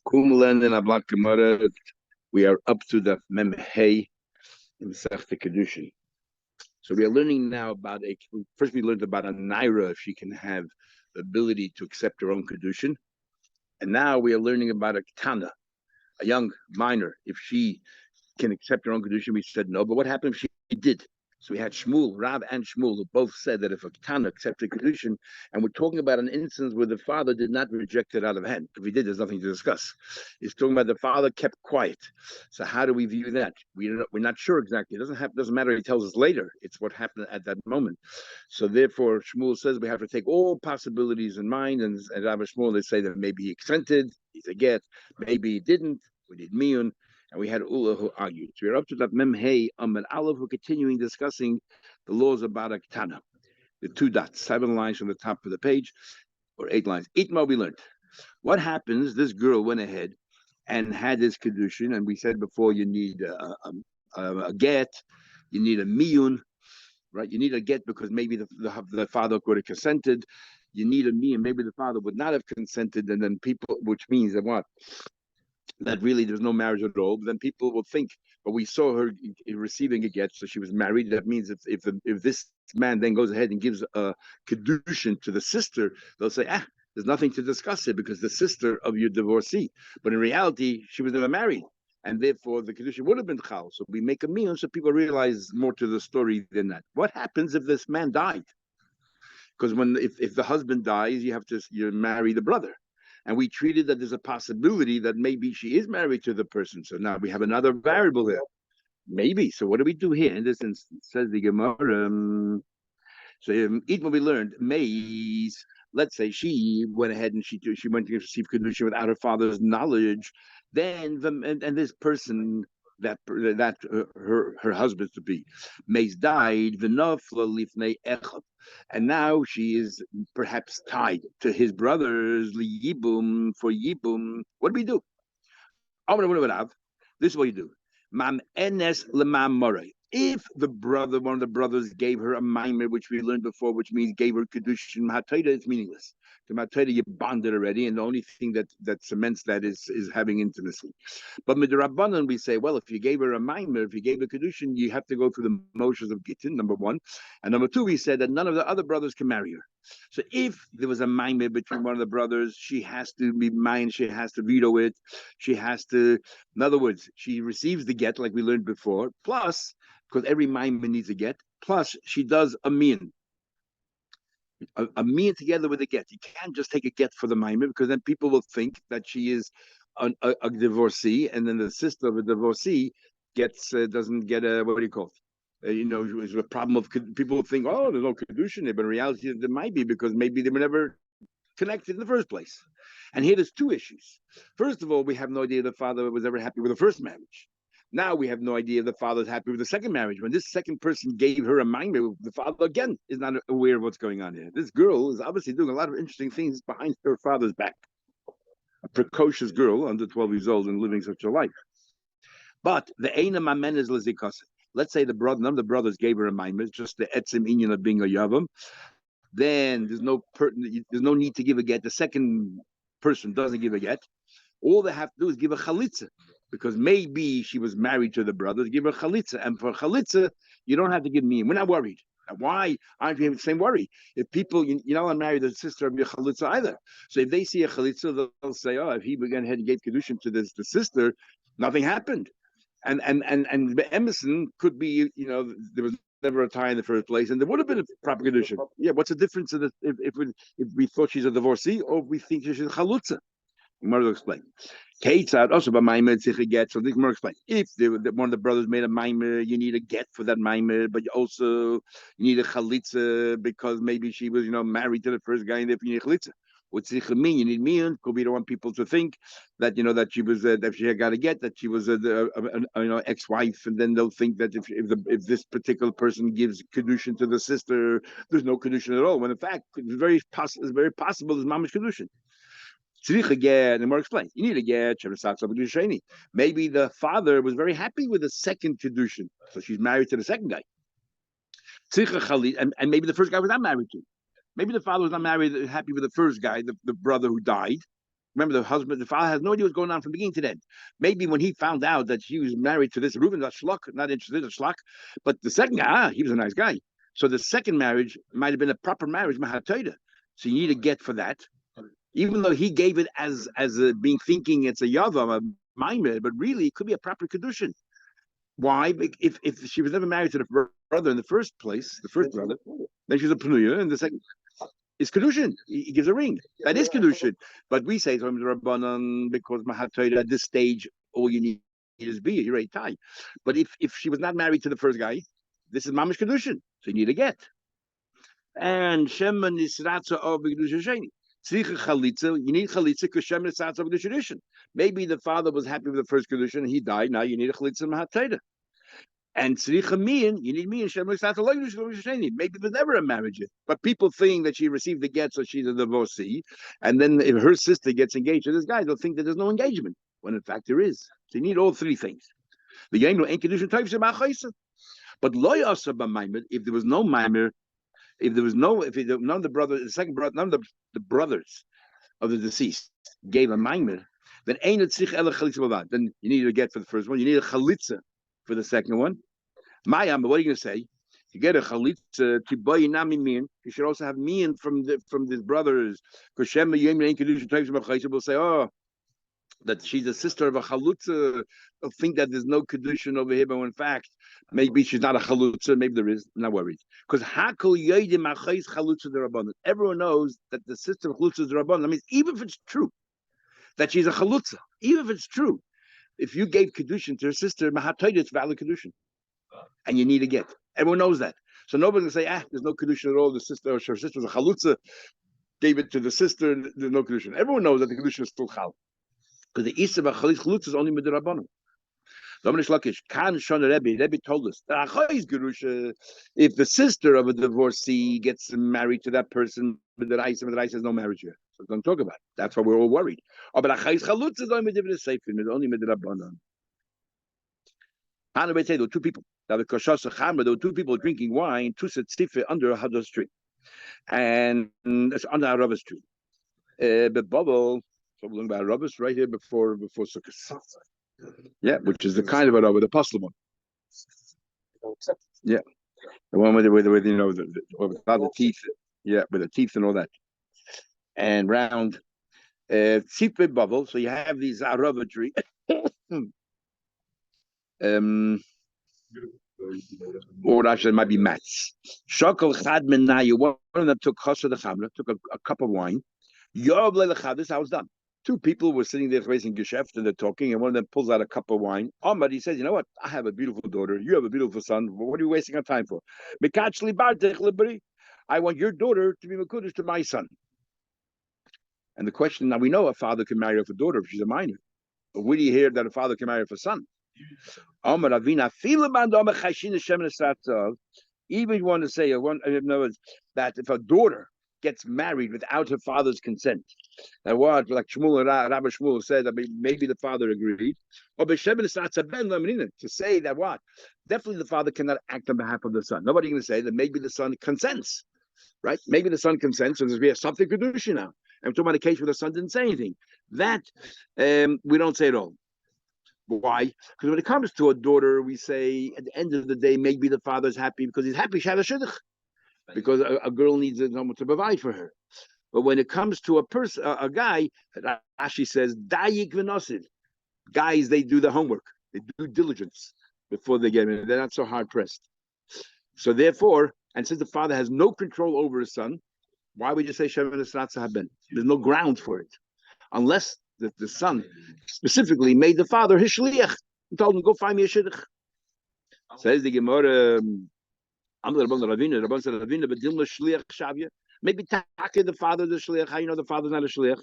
Kumland and Ablat Gemara. We are up to the Mem Hey in Sefte Kiddushin. So we are learning now about first we learned about a Naira, if she can have the ability to accept her own Kiddushin. And now we are learning about a Ketana, a young minor, if she can accept her own Kiddushin. We said no, but what happened if she did? So we had Shmuel, Rav and Shmuel, who both said that if a Ketana accepted Kedushin, and we're talking about an instance where the father did not reject it out of hand. If he did, there's nothing to discuss. He's talking about the father kept quiet. So how do we view that? We're not sure exactly. It doesn't matter. He tells us later. It's what happened at that moment. So therefore, Shmuel says we have to take all possibilities in mind. And Rav and Shmuel, they say that maybe he consented, he's a get, maybe he didn't. We did miyun. And we had Ula who argued. So we're up to that Mem Hey Amid Aleph. We're continuing discussing the laws about a Ketana. The 2 dots, 7 lines from the top of the page, or 8 lines. Itma we learned. What happens? This girl went ahead and had this Kedushin, and we said before you need a get, you need a miyun, right? You need a get because maybe the father could have consented. You need a miyun, maybe the father would not have consented, and then people, which means that what? That really there's no marriage at all, then people will think, but we saw her receiving a get, so she was married. That means if this man then goes ahead and gives a kedushin to the sister, they'll say, there's nothing to discuss it because the sister of your divorcee. But in reality, she was never married, and therefore the kedushin would have been chal. So we make a meal so people realize more to the story than that. What happens if this man died? Because if the husband dies, you marry the brother. And we treated that there's a possibility that maybe she is married to the person. So now we have another variable there. Maybe. So what do we do here? In this instance, says the Gemara. Eat what we learned. Maze. Let's say she went ahead and she went to receive kedusha without her father's knowledge. Then and this person that her husband to be, Maze died. And now she is perhaps tied to his brothers liyibum for yibum. What do we do? This is what you do. Mam enes lemam moray. If one of the brothers gave her a maimer, which we learned before, which means gave her kedushin mataita, it's meaningless. To mataita, you bonded already, and the only thing that cements that is having intimacy. But midrabanan, we say, well, if you gave her a maimer, if you gave her kedushin, you have to go through the motions of gittin. Number one, and number two, we said that none of the other brothers can marry her. So if there was a maimer between one of the brothers, she has to be mine. She has to veto it. She has to. In other words, she receives the get, like we learned before. Plus, because every maimer needs a get. Plus, she does a min. A min together with a get. You can't just take a get for the maimer because then people will think that she is a divorcee, and then the sister of a divorcee doesn't get a, what do you call it? Is a problem of people think, oh, there's no kedushin there, but in reality there might be because maybe they were never connected in the first place. And here there's 2 issues. First of all, we have no idea the father was ever happy with the first marriage. Now we have no idea if the father's happy with the second marriage. When this second person gave her a mind, the father again is not aware of what's going on here. This girl is obviously doing a lot of interesting things behind her father's back. A precocious girl under 12 years old and living such a life. But the Eina Mamen is Lizikasa. Let's say none of the brothers gave her a maimer, just the etzim inyan of being a yavam. Then there's no need to give a get. The second person doesn't give a get. All they have to do is give a chalitza, because maybe she was married to the brothers. Give her chalitza, and for chalitza, you don't have to give me. We're not worried. Now, why aren't we having the same worry? If people, you know, marry the sister of your chalitza either. So if they see a chalitza, they'll say, oh, if he went ahead and gave kedushin to the sister, nothing happened. And Emerson could be, there was never a tie in the first place, and there would have been a proper kedushin. Yeah, what's the difference if we thought she's a divorcee or if we think she's a chalutza? Gemara will explain. Keitzad also by maimer tzich get. So this Gemara explains. If one of the brothers made a maimer, you need a get for that maimer, but you need a chalitza because maybe she was, married to the first guy, and therefore you need a chalitza. What tzich mean? You need miyun. Could be don't want people to think that that she was that she had got to get that she was ex-wife, and then they'll think that if this particular person gives kedushin to the sister, there's no kedushin at all. When in fact it's very possible there's mamish kedushin. And more explain. You need a get. Maybe the father was very happy with the second kedushin, so she's married to the second guy. And maybe the first guy was not married to. Maybe the father was not happy with the first guy, the brother who died. Remember, the father has no idea what's going on from beginning to end. Maybe when he found out that she was married to this Reuben, that schlock, not interested in schlock, but the second guy, he was a nice guy. So the second marriage might have been a proper marriage, mahatoida. So you need a get for that, even though he gave it as being thinking it's a yavam, a maimed, but really it could be a proper kedushin. Why? If she was never married to the brother in the first place, the first brother, then she's a pnuya, and the second is kedushin. He gives a ring. That is kedushin. But we say to him rabbanan because mahatoida at this stage all you need is be you're already tied. But if she was not married to the first guy, this is mamish kedushin. So you need a get. And shema nisratza of kedushin sheni. Tzricha chalitza. You need chalitza because shema nisratza of kedushin. Maybe the father was happy with the first kedushin and he died. Now you need a chalitza mahatoida. And tzricha mian, you need mian. Maybe there's never a marriage yet, but people think that she received the get, so she's a divorcee. And then if her sister gets engaged to this guy, they'll think that there's no engagement, when in fact there is. So you need all three things. The yainu ain't kedushin types of ma'achaysa. But loy asa b'maimer, if there was no maimer, if none of the brothers, the second brother, none of the brothers of the deceased gave a maimer, then ain't it tzrich ela chalitza. Then you need a get for the first one. You need a chalitza for the second one. Mayam, but what are you going to say? You get a chalitza to buy nami min. You should also have min from his brothers. Because Shema Yom ain't kedushin types of ma'achaysa will say, oh, that she's a sister of a chalutza. They'll think that there's no kedushin over here, but in fact, maybe she's not a chalutza. Maybe there is. Not worried. Because hakol yodim achayis chalutza derabbanan. Everyone knows that the sister of chalutza derabbanan. That means even if it's true that she's a chalutza, even if it's true, if you gave kedushin to her sister, mahatoida, it's valid kedushin, and you need a get. Everyone knows that. So nobody's gonna say, there's no kedushin at all. The sister, or her sister was a chalutza, gave it to the sister. There's no kedushin. Everyone knows that the kedushin is still chal. Because the Isa of Chalutz is only with the Rabbanon. Rebbe told us that if the sister of a divorcee gets married to that person, but the Isa has no marriage here. So don't talk about it. That's why we're all worried. Oh, but Chalutz is only with the Seifin, it's only with the Rabbanon. There were two people. There were two people drinking wine, two tzitzife under a hados tree. And it's under a rubbish tree. But bubble. So we're learning about Rabbis right here before Sukkot. Yeah, which is the kind of a Rabbis, the apostle one. Yeah, the one with without the teeth. Yeah, with the teeth and all that. And round, tzipeh bubble. So you have these Arava tree. Or actually, it might be mats. Shokol chad menayu. One of them took chassid the chamra, took a cup of wine. Yob lelechadis. I was done. Two people were sitting there facing Geschäft and they're talking, and one of them pulls out a cup of wine. Ahmad, he says, you know what? I have a beautiful daughter. You have a beautiful son. What are you wasting our time for? I want your daughter to be Mekudesh to my son. And the question, now we know a father can marry off a daughter if she's a minor. But where do you hear that a father can marry off a son? Even you want to say, in other words, that if a daughter gets married without her father's consent. And what, like Rabbi Shmuel said, maybe the father agreed. Or to say that what? Definitely the father cannot act on behalf of the son. Nobody's going to say that maybe the son consents, right? Maybe the son consents, and we have something Kiddushin now. I'm talking about a case where the son didn't say anything. That we don't say at all. Why? Because when it comes to a daughter, we say at the end of the day, maybe the father's happy because he's happy. Because a girl needs someone to provide for her. But when it comes to a guy, Rashi says, Dayik v'nosid. Guys, they do the homework. They do diligence before they get in. They're not so hard pressed. So therefore, and since the father has no control over his son, why would you say Shem Esratza Haben? There's no ground for it. Unless the son specifically made the father his shliach and told him, go find me a shidduch. Says the Gemara, maybe Taka, the father the shliach. How you know the father's not a shliach?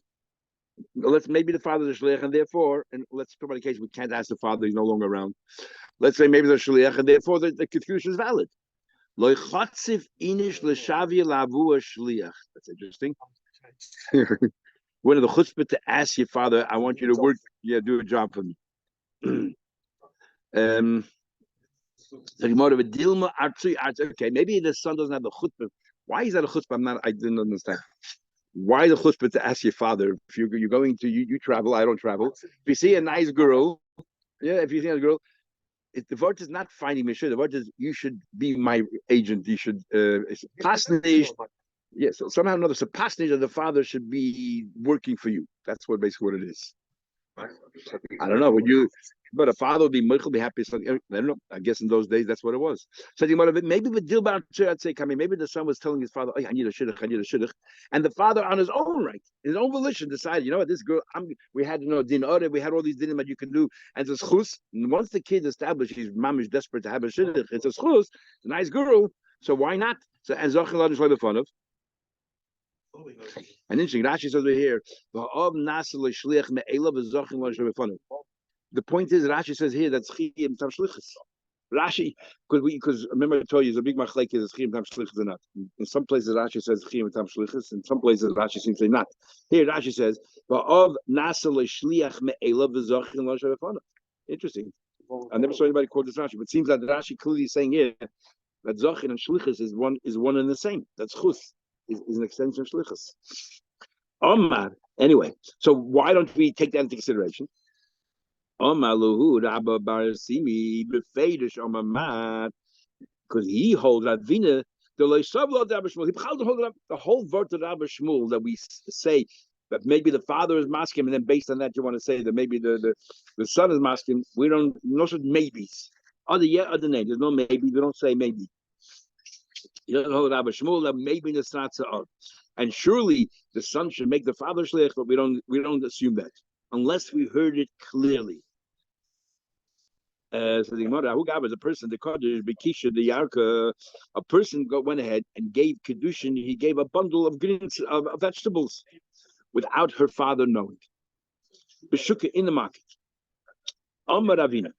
Maybe the father's a shliach, and therefore, and let's put on a case we can't ask the father; he's no longer around. Let's say maybe the shliach, and therefore the confusion is valid. That's interesting. One of the chutzpah to ask your father, I want you to work, do a job for me. Okay, maybe the son doesn't have the chutzpah. Why is that a chutzpah? I didn't understand. Why the chutzpah to ask your father if you're going to you travel? I don't travel. If you see a nice girl, yeah, if you see a girl, the word is not finding me. The word is you should be my agent. You should passionate. Yes, somehow or another, so passionate of the father should be working for you. That's what basically what it is. I don't know. Would you? But a father would be happy. I don't know. I guess in those days that's what it was. So maybe with Dilbar, I'd say, maybe the son was telling his father, oh, I need a shidduch, I need a shidduch, and the father on his own right, his own volition, decided, you know what, this girl, we had din order, we had all these dinim that you can do, and it's a schus. Once the kid established, he's mamish desperate to have a shidduch. It's a schus, a nice girl, so why not? So and Zochel is the fun of. And interesting, Rashi says over here, the point is, Rashi says here that Schiyim Tam Shlichus. Rashi, because remember I told you, there's a big machlek is Schiyim Tam Shlichus or not. In some places Rashi says Schiyim Tam Shlichus, in some places Rashi seems to say not. Here Rashi says, Va'ov Nasa L'Shliach Me'ela V'Zachin Lo Shavefana. Interesting. I never saw anybody quote this Rashi, but it seems that Rashi clearly is saying here that Zachin and Shlichus is one and the same. That's Chus, is an extension of Shlichus. Omar. Anyway, so why don't we take that into consideration? Because he holds Ravina the whole word of Rabbi Shmuel that we say that maybe the father is masking, and then based on that you want to say that maybe the son is masking. We don't no such maybes. Other name. There's no maybe. We don't say maybe. You don't hold Rabbi Shmuel that maybe the stratza are. And surely the son should make the father shliach, but we don't assume that unless we heard it clearly. So the Gemara, who gave the person the Kaddish, Bekisha, the Yarka, a person went ahead and gave Kiddushin, he gave a bundle of greens, of vegetables, without her father knowing. Beshuka in the market. Amar Ravina.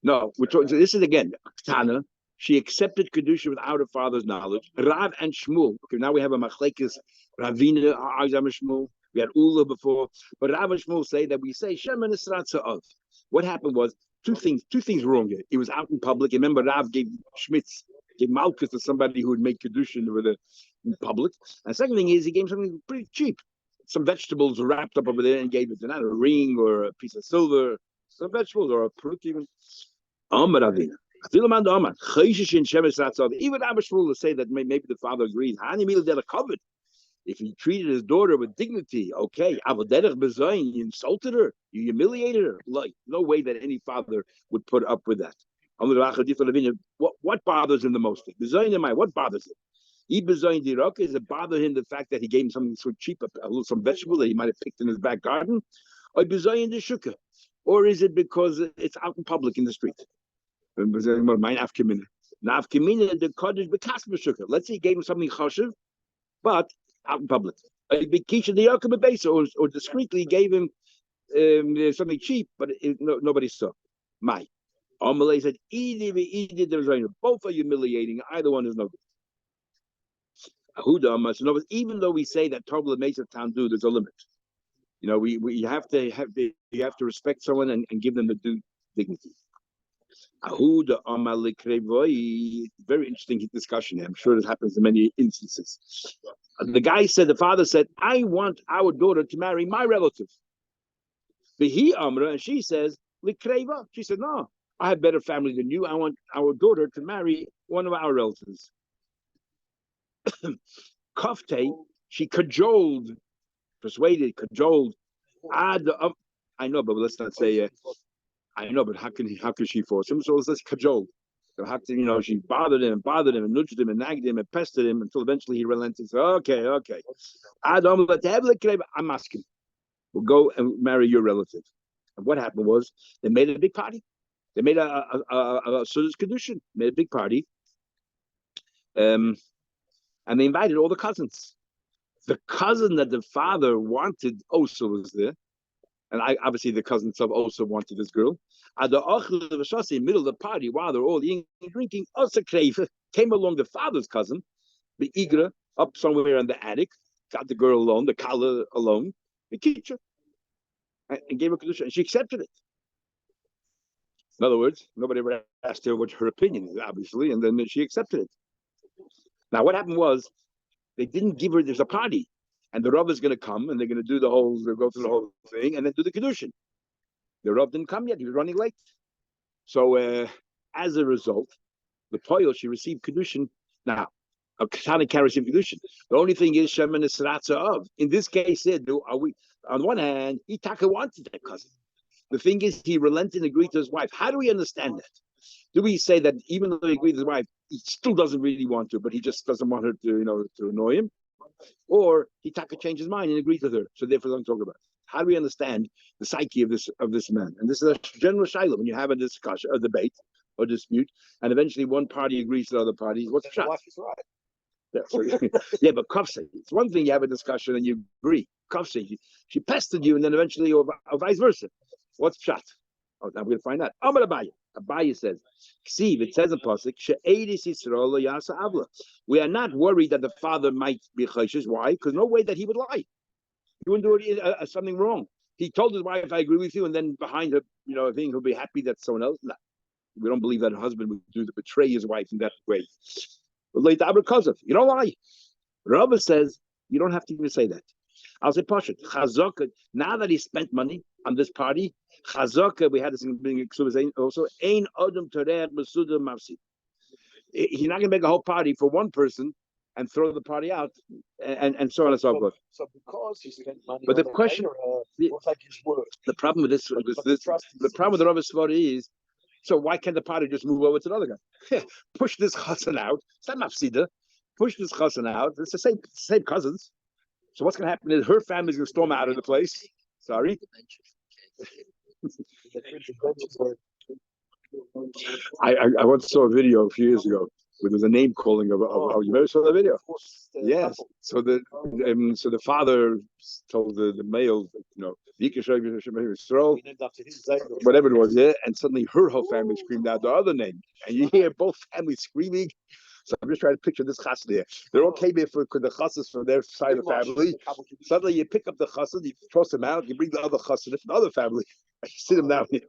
No, we're talking, so this is again, Tana. She accepted Kiddushin without her father's knowledge. Rav and Shmuel. Okay, now we have a machlekes, Ravina, Azam Shmuel. We had Ula before. But Rav and Shmuel say that we say Shema Nisratza of. What happened was, two things wrong here. It was out in public. Remember, Rav gave Malkus to somebody who would make Kiddushin in public. And the second thing is, he gave something pretty cheap. Some vegetables wrapped up over there and gave it to not a ring or a piece of silver, some vegetables or a fruit even. Amar Ravina. Even Abba Shmuel will say that maybe the father agrees. Covered. If he treated his daughter with dignity, okay. You insulted her, you humiliated her. Like, no way that any father would put up with that. What bothers him the most? What bothers him? Is it bother him the fact that he gave him something so cheap, some vegetable that he might have picked in his back garden? Or is it because it's out in public in the street? Let's say he gave him something chashiv, but out in public. Or discreetly gave him something cheap, but nobody saw. My Amalei said, both are humiliating. Either one is no good. So even though we say that Tobla Mesa Town do, there's a limit. You know, we have to respect someone and give them the due dignity. Very interesting discussion here. I'm sure this happens in many instances. The father said, I want our daughter to marry my relative. And she says, Likreva. She said, no, I have better family than you. I want our daughter to marry one of our relatives. Kafte, she persuaded. I know, but let's not say I know, but how can she force him? So let's cajole. So how can, she bothered him and nudged him and nagged him and pestered him until eventually he relented. So, okay. I'm asking. We'll go and marry your relative. And what happened was they made a big party. They made a Sudas Kiddushin, made a big party. And they invited all the cousins. The cousin that the father wanted also was there. And obviously the cousins also wanted this girl. At the middle of the party, while they're all eating and drinking, came along the father's cousin, the Igra, up somewhere in the attic, got the girl alone, the Kala alone, the teacher, and gave her Kedusha, and she accepted it. In other words, nobody ever asked her what her opinion is, obviously, and then she accepted it. Now, what happened was, they didn't give her, there's a party, And the Rav is going to come, and they're going to do they'll go through the whole thing, and then do the Kiddushin. The Rav didn't come yet; he was running late. So, as a result, the Poyel, she received Kiddushin. Now, a Katana can't receive Kiddushin. The only thing is Shemin is Sratza of. In this case, are we? On one hand, he taka wanted that cousin. The thing is, he relented and agreed to his wife. How do we understand that? Do we say that even though he agreed to his wife, he still doesn't really want to, but he just doesn't want her to annoy him? Or he taka changed his mind and agreed with her, so therefore don't talk about it. How do we understand the psyche of this man? And this is a general shaila when you have a discussion, a debate, or dispute, and eventually one party agrees to the other party. What's the shot? Right. Yeah, so, yeah, but kafse, it's one thing you have a discussion and you agree. Kafse, she pestered you, and then eventually, or vice versa. What's shot? Oh, now we're going to find out. Amar Abaye. Abaye says, Ksiv, it says in Pasuk, She'edis Yisrael lo yasa avla. We are not worried that the father might be chayshish. Why? Because no way that he would lie. He wouldn't do something wrong. He told his wife, I agree with you, and then behind her, I think he'll be happy that someone else. No. We don't believe that a husband would do to betray his wife in that way. You don't lie. Rabbi says, you don't have to even say that. I'll say, Pashat, Chazaka, now that he spent money on this party, Chazaka, we had this in also, Ein Odom Toreh Masuda Mafsid. He's not going to make a whole party for one person and throw the party out, and so on and so forth. So because he spent money, but the question, the problem with this, the problem with the Rabbi Svari is, so why can't the party just move over to the other guy? Push this chassan out. It's not mafsida. Push this chassan out. It's the same cousins. So what's going to happen is her family's going to storm out of the place. Sorry. I once saw a video a few years ago where there was a name calling of you ever saw that video? Yes. So the father told the male, whatever it was, yeah, and suddenly her whole family screamed out the other name, and you hear both families screaming. So I'm just trying to picture this chassan here. They're all came in for the chassan from their side of the family. Suddenly you pick up the chassan, you toss them out, you bring the other chassan from the other family, you sit them down here.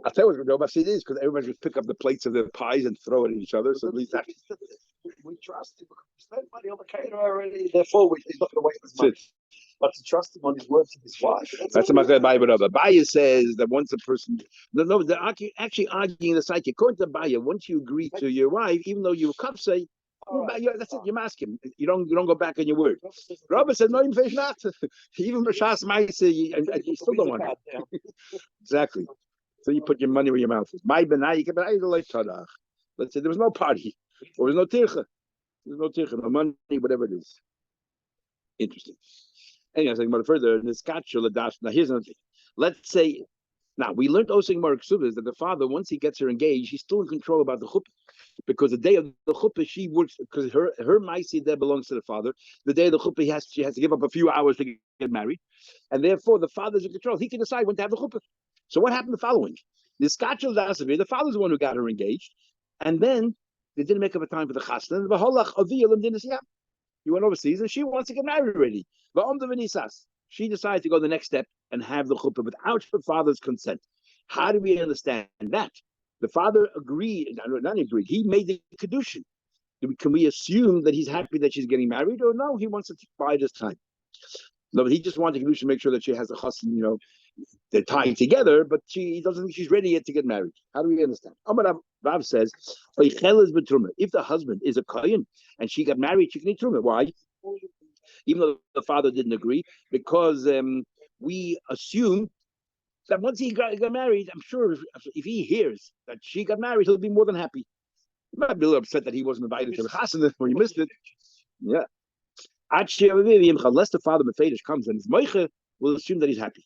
I'll tell you what's going to is because everybody's going to pick up the plates of their pies and throw it at each other. So at least that we trust him because we spent money on the caterer already. Therefore, he's not going to waste his money. But to trust him on his words and his wife. That's what Abaye says that once a person, they're actually arguing the psyche. According to Abaye, once you agree to your wife, even though you say, that's it. You mask him. You don't go back on your word. Robert said, "No, even not. Even Bashas might say, you still don't want it." Exactly. So you put your money where your mouth is. Let's say there was no party, or there was no tircha. There's no tircha, no money, whatever it is. Interesting. Anyway, I was thinking about it further. Now, here's another thing. Let's say, now we learned also in Mark Subas that the father, once he gets her engaged, he's still in control about the chuppah. Because the day of the chuppah, she works, because her maisi there belongs to the father. The day of the chuppah, she has to give up a few hours to get married. And therefore, the father's in control. He can decide when to have the chuppah. So what happened the following? The father's the one who got her engaged. And then they didn't make up a time for the chasna. He went overseas and she wants to get married already. She decided to go the next step and have the chuppah without her father's consent. How do we understand that? The father agreed, not agreed, he made the Kiddushin. Can we assume that he's happy that she's getting married, or no, he wants to bide his time? No, he just wanted Kiddushin to make sure that she has a chassan, they're tying together, but he doesn't think she's ready yet to get married. How do we understand? Amar Rav says, if the husband is a kohen and she got married, she can eat truma. Why? Even though the father didn't agree, because we assume that once he got married, I'm sure if he hears that she got married, he'll be more than happy. He might be a little upset that he wasn't invited to the chassan when he missed it. Yeah. Unless the father Mefedish comes and is moiche, we'll assume that he's happy.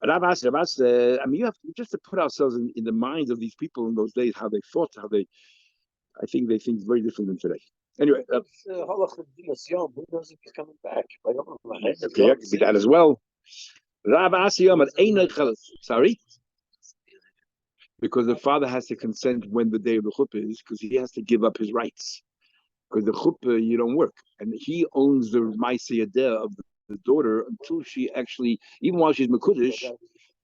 I mean, you have just to put ourselves in the minds of these people in those days, how they thought, I think they think very different than today. Anyway, who knows if he's coming back? Okay, I can see that as well. Sorry? Because the father has to consent when the day of the chuppah is, because he has to give up his rights. Because the chuppah, you don't work. And he owns the ma'aseh of the daughter until she actually, even while she's Mekudesh,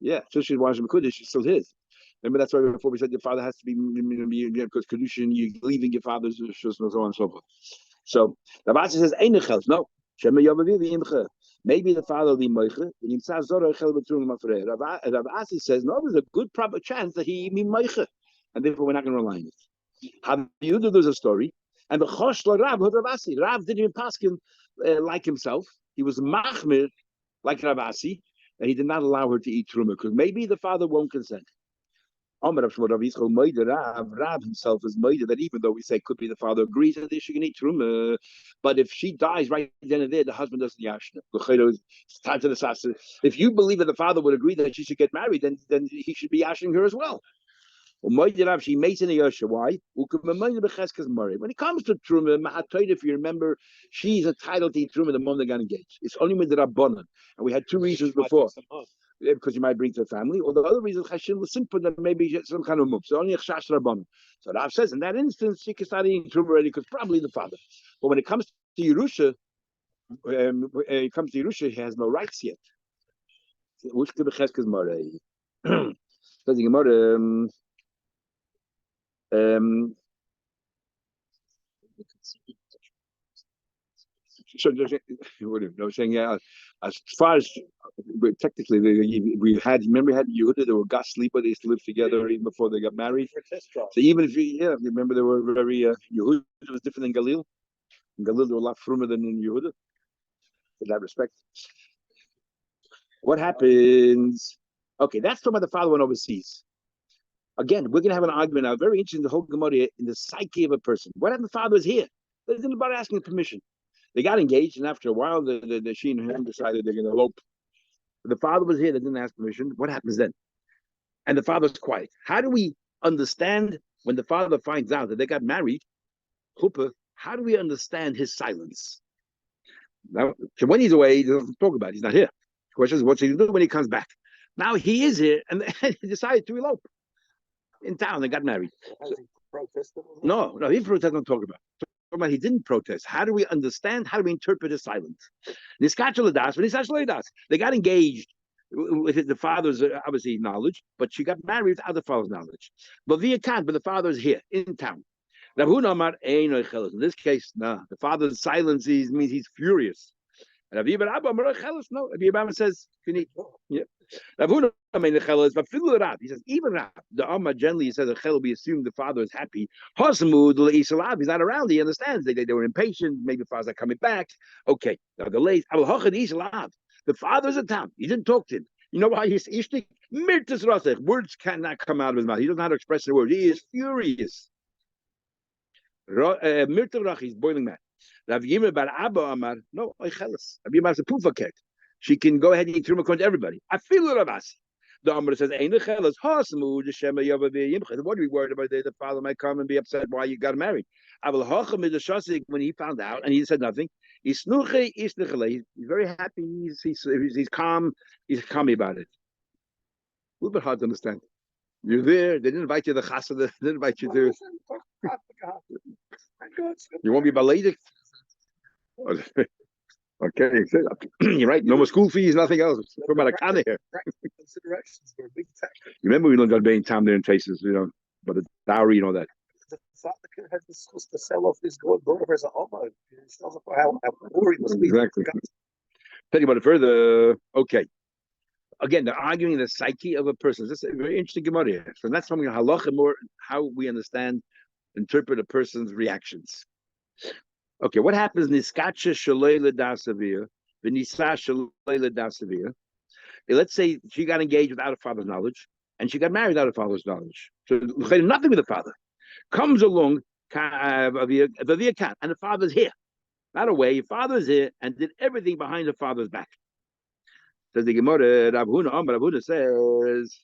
until she's Mekudesh, she's still his. Remember, that's why before we said your father has to be, because Kiddushin, you're leaving your father's shus and so on and so forth. So the Basi says, no. Maybe the father will be moiche. Rav Asi says, no, there's a good proper chance that he be moiche, and therefore we're not going to rely on it. How you do? There's a story, and the choshla Rav Rav Asi. Rav didn't even pass him like himself. He was machmir like Rav Asi, and he did not allow her to eat truma because maybe the father won't consent. Rav himself is moida that even though we say could be the father agrees that she can eat truma, but if she dies right then and there, the husband doesn't yashna. It's time to the sasa. If you believe that the father would agree that she should get married, then he should be yashing her as well. She makes in a yasha. Why? When it comes to truma, if you remember, she's entitled to eat truma the moment they got engaged. It's only with the rabbanon, and we had two reasons before. Because you might bring to the family, or the other reason Chashin was simple that maybe some kind of move. So only a chash rabbanon. So Rav says in that instance she can start eating truma already because probably the father. But when it comes to Yerusha, he has no rights yet. Which could be cheskes marei? Says the Gemara. So saying as far as technically we had Yehuda, they were gas sleeper, they used to live together even before they got married. So even if you remember they were very Yehuda was different than Galil. In Galil they were a lot firmer than in Yehuda in that respect. What happens? Okay, that's talking about the father went overseas. Again, we're gonna have an argument now. Very interesting, the whole Gemara in the psyche of a person. What if the father was here? There's nobody asking permission. They got engaged, and after a while, the she and him decided they're going to elope. The father was here; they didn't ask permission. What happens then? And the father's quiet. How do we understand when the father finds out that they got married? Chuppah. How do we understand his silence? Now, when he's away, he doesn't talk about it. He's not here. The question is, what's he do when he comes back? Now he is here, and he decided to elope in town. They got married. Has he protested? No, he protested. Don't talk about. He didn't protest. How do we understand? How do we interpret his silence? They got engaged with the father's obviously knowledge, but she got married without the father's knowledge. But the father is here in town. In this case, the father's silence means he's furious. And Rabbi Abba says, yeah. He says, even Rab, the Amma generally says that Chel, we assume the father is happy. He's not around, he understands. They were impatient, maybe the father's not coming back. Okay, now the late, the father's in town, he didn't talk to him. You know why? He's words cannot come out of his mouth. He doesn't know how to express the word. He is furious. He's boiling mad. Rav Yimir bar Abba Amar, no, Oichelis. Rav Yimir is a pufaket. She can go ahead and eat truma according to everybody. I feel Rav Asi. The Amar says, Ein Oichelis, Hasmu, Shema Yava V'Yimcha. What are we worried about? The father might come and be upset why you got married. Aval Hacham is a Shasik when he found out and he said nothing. He's very happy. He's calm. He's calm about it. A little bit hard to understand. You're there. They didn't invite you to the chasa. They didn't invite you to. You won't be belated. Okay, you're right. No more school fees, nothing else. Talk about a kind here. Considerations for a big tax. You remember we learned about being time there in faces, but the dowry, that. The father had discussed to sell off his daughter as a homo. It tells us how poor he must be. Exactly. Tell you about it further. Okay. Again, they're arguing the psyche of a person. This is a very interesting Gemara here. So that's something halacha more how we interpret a person's reactions. Okay, what happens? Niskacha shalayla dasavir, v'nisa shalayla dasavir. Let's say she got engaged without her father's knowledge, and she got married without her father's knowledge. So nothing with the father. Comes along, and the father's here. Not away, your father's here, and did everything behind the father's back. Says the Gemara, Rav Huna says,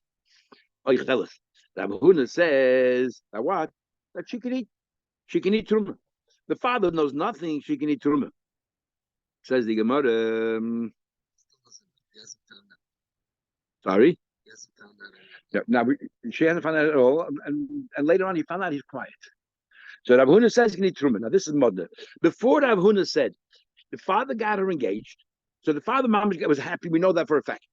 Rav Huna says, that what? That she can eat. She can eat truma. The father knows nothing, she can eat truma. Says the Gemara, sorry? Now, she hasn't found out at all, and later on he found out he's quiet. So Rav Huna says he can eat truma. Now, this is modern. Before Rav Huna said, the father got her engaged, so the father was happy. We know that for a fact.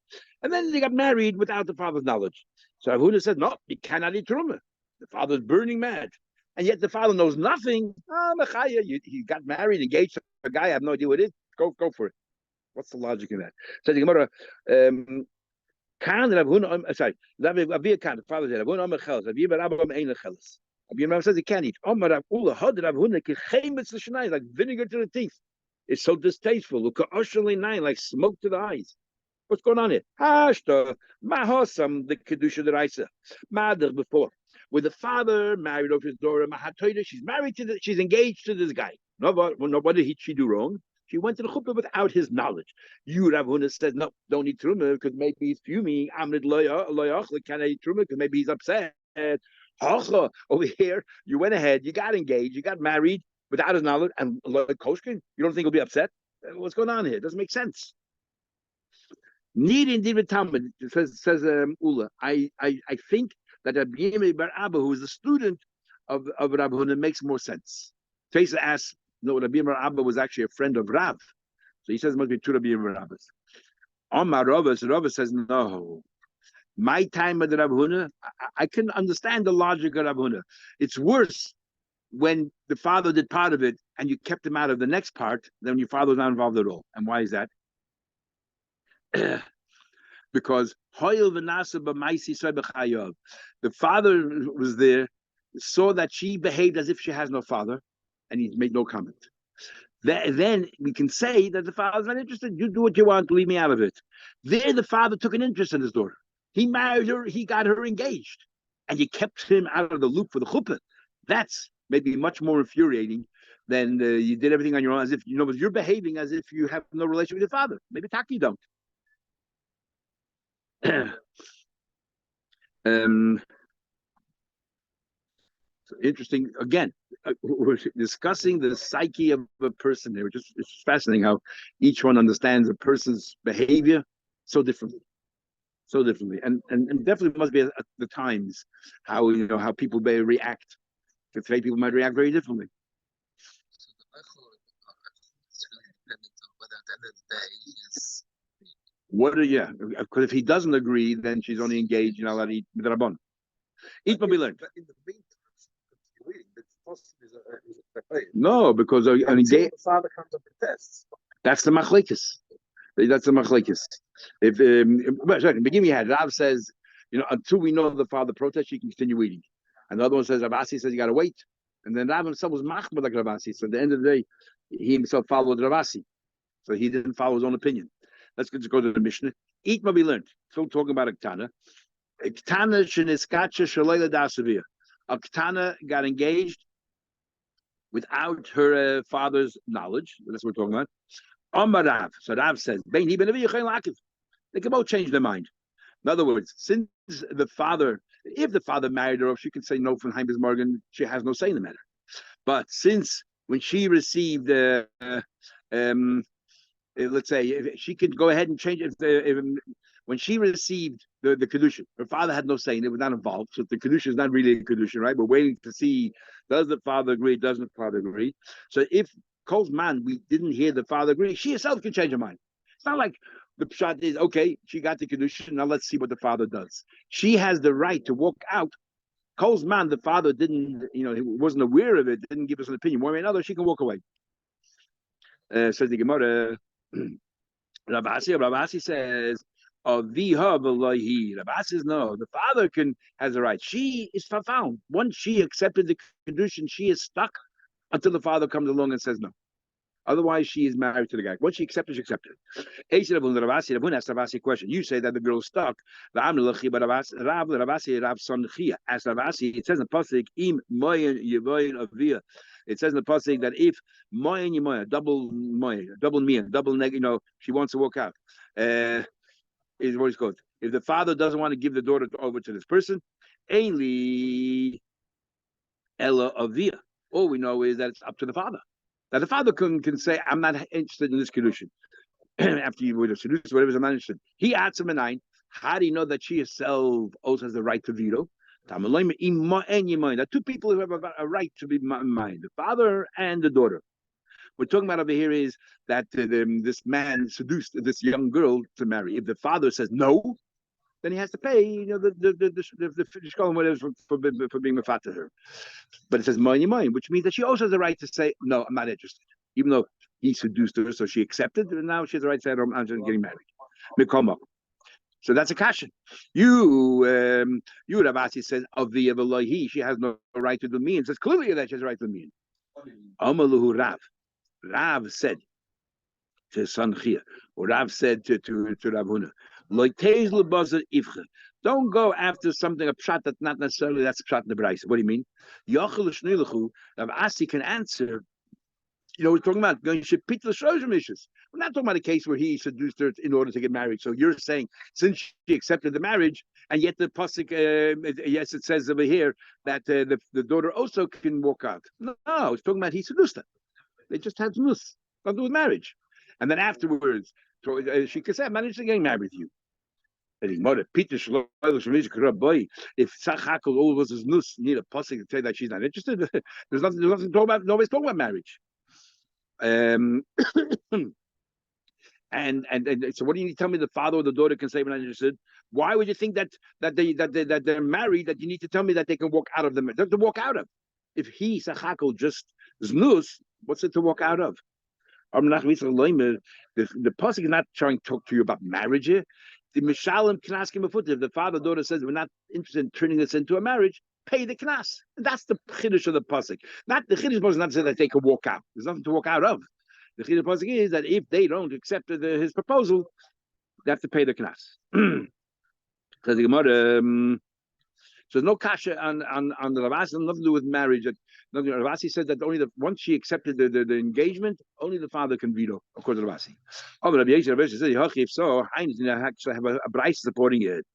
And then they got married without the father's knowledge. So Rav Huna said, no, you cannot eat truma. The father's burning mad. And yet the father knows nothing. He got married, engaged to a guy, I have no idea what it is. Go for it. What's the logic in that? Says the Gemara, Kan Rav Huna, sorry, Avia Kan, the father said, Rav Huna Chelas, Avia Rabba Ein Chelas. Avia says he can't eat. Omar Rav Ula Had Rav Huna Kichemetz L'Shnai, like vinegar to the teeth. It's so distasteful. Look, Oshali Nine, like smoke to the eyes. What's going on here? Hashta Mahosam the Kedusha the Raisa. Mother before. With the father married off his daughter, Mahatoida, she's engaged to this guy. No, what did she do wrong? She went to the chuppah without his knowledge. You, Rav Huna, says, no, don't eat truma because maybe he's fuming. Amrid loyach, can I eat truma because maybe he's upset. Hacha, over here, you went ahead, you got engaged, you got married without his knowledge, and Koshkin, you don't think he'll be upset? What's going on here? It doesn't make sense. Need indeed with Talmud, says Ula. I think that Rabbi Bar Abba, who is a student of Rav Huna, makes more sense. Tesa asks, no, Rabbi Bar Abba was actually a friend of Rav. So he says it must be two Rabbi Bar Abbas. Omar Rava says, no. My time with Rav Huna, I can understand the logic of Rav Huna. It's worse when the father did part of it and you kept him out of the next part than when your father was not involved at all. And why is that? Because the father was there, saw that she behaved as if she has no father, and he made no comment. Then we can say that the father's not interested. You do what you want, leave me out of it. There, the father took an interest in his daughter. He married her, he got her engaged, and you kept him out of the loop for the chuppah. That's maybe much more infuriating than you did everything on your own, as if you're behaving as if you have no relation with your father. Maybe Taki don't. So interesting. Again, we're discussing the psyche of a person here. It's fascinating how each one understands a person's behavior so differently, and definitely must be at the times how how people may react. Today, people might react very differently. So it's really dependent on whether at the end of the day is. Because if he doesn't agree, then she's only engaged, allowed to eat with Rabban. Eat what we learned. But in the meantime, no, because the father comes up and tests. That's the machlekes. That's the machlekes. If sorry, beginning we had Rav says, until we know the father protests, you can continue eating. And the other one says Ravasi says you got to wait. And then Rav himself was machmir like Ravasi. So at the end of the day, he himself followed Ravasi. So he didn't follow his own opinion. Let's just go to the Mishnah. Eat what we learned. Still talking about a Ktana. A Ktana sheniskacha shalayla dasavia. A Ktana got engaged without her father's knowledge. That's what we're talking about. Omar Rav. So Rav says, they can both change their mind. In other words, since if the father married her, she can say no from Heimbus Morgan, she has no say in the matter. But since when she received let's say if she could go ahead and change it. When she received the Kiddushin, her father had no say in it, was not involved. So the Kiddushin is not really a Kiddushin, right? We're waiting to see, does the father agree, doesn't the father agree? So if Kol's man, we didn't hear the father agree, she herself can change her mind. It's not like the pshat is, okay, she got the Kiddushin, now let's see what the father does. She has the right to walk out. Kol's man, the father didn't, he wasn't aware of it, didn't give us an opinion. One way or another, she can walk away. Says the Gemara, Ravasi says, Ravasi says no. The father has a right. She is found. Once she accepted the condition, she is stuck until the father comes along and says no. Otherwise, she is married to the guy. Once she accepted, she accepted. Ravasi asked Ravasi a question. You say that the girl is stuck. Ask Ravasi, it says in the pasuk, im moyen yevoyin avia. It says in the pasuk that if moyen yemoya, double mean, double neg, she wants to walk out. Is what it's called. If the father doesn't want to give the daughter over to this person, Aili Ella avia. All we know is that it's up to the father. Now the father can say, I'm not interested in this Kiddushin. After you would have seduced, whatever, I'm not interested. He adds him a 9. How do you know that she herself also has the right to veto? There are two people who have a right to be mine, the father and the daughter. We're talking about over here is that this man seduced this young girl to marry. If the father says no, then he has to pay, the shkolim whatever for being mafat to her. But it says money, which means that she also has the right to say no, I'm not interested, even though he seduced her, so she accepted, and now she has the right to say, I'm just getting married. Mikoma. So that's a kasha. You Ravasi says of the Elohi, she has no right to the means. It's clearly that she has a right to the means. Amaluhu Rav. Rav said to Sanchia, or Rav said to Rav Huna, don't go after something a pshat that's not necessarily that's a pshat in the Braisa. What do you mean? Rav Asi can answer. We're talking about going shepit l'shloshim. We're not talking about a case where he seduced her in order to get married. So you're saying since she accepted the marriage, and yet the pasuk, yes, it says over here that the daughter also can walk out. No, it's talking about he seduced her. They just had nus, nothing to do with marriage. And then afterwards, she could say, "I'm managed to get married with you." If Sachakel all of us is nus, need a pasuk to say that she's not interested. There's nothing to talk about. Nobody's talking about marriage. And so, what do you need to tell me? The father or the daughter can say, "When I'm interested." Why would you think that they're married? That you need to tell me that they can walk out of them? They have to walk out of. If he Sachakel just znus, what's it to walk out of? The pasuk is not trying to talk to you about marriage here. The Mishalim can ask him if the father daughter says we're not interested in turning this into a marriage, pay the knas. That's the chiddush of the pasuk. Not the chiddush pasuk not to say that they can walk out. There's nothing to walk out of. The chiddush pasuk is that if they don't accept his proposal, they have to pay the knas. Because the Gemara. So there's no kasha on the Ravasi, nothing to do with marriage. Ravasi said that only once she accepted the engagement, only the father can veto, according to Ravasi. Oh, but Rabbi Yisrael said, if so, Heinz actually have a Bryce supporting it.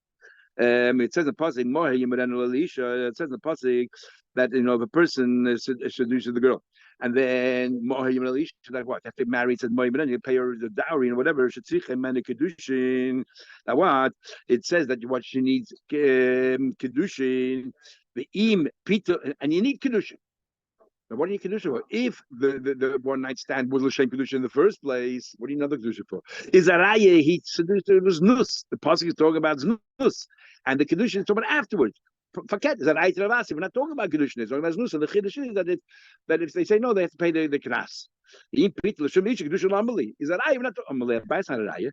It says in the pasuk, it says in the pasuk that if a person seduces the girl, and then like what? If they married, said you pay her the dowry and whatever. Kiddushin. Now what? It says that what she needs Kiddushin, the im pita, and you need Kiddushin. Now what do you Kiddushin for? If the one night stand was l'shem Kiddushin in the first place, what do you need the Kiddushin for? Is Araya he seduced her? It was nus. The pasuk is talking about nus, and the Kiddushin is talking about afterwards. Forget is that Ayit Ravasi. We're not talking about Kiddushin. It's talking about nus. And the Kiddush is that if they say no, they have to pay the knas. Im pita l'shem Kiddushin l'amali. Is that Araya? We're not talking about Araya.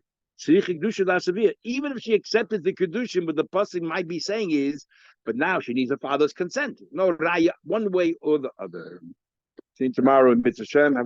Even if she accepted the Kiddushin, but the pasuk might be saying is, but now she needs her father's consent. No raya, one way or the other. See you tomorrow in Mitzvah Shem.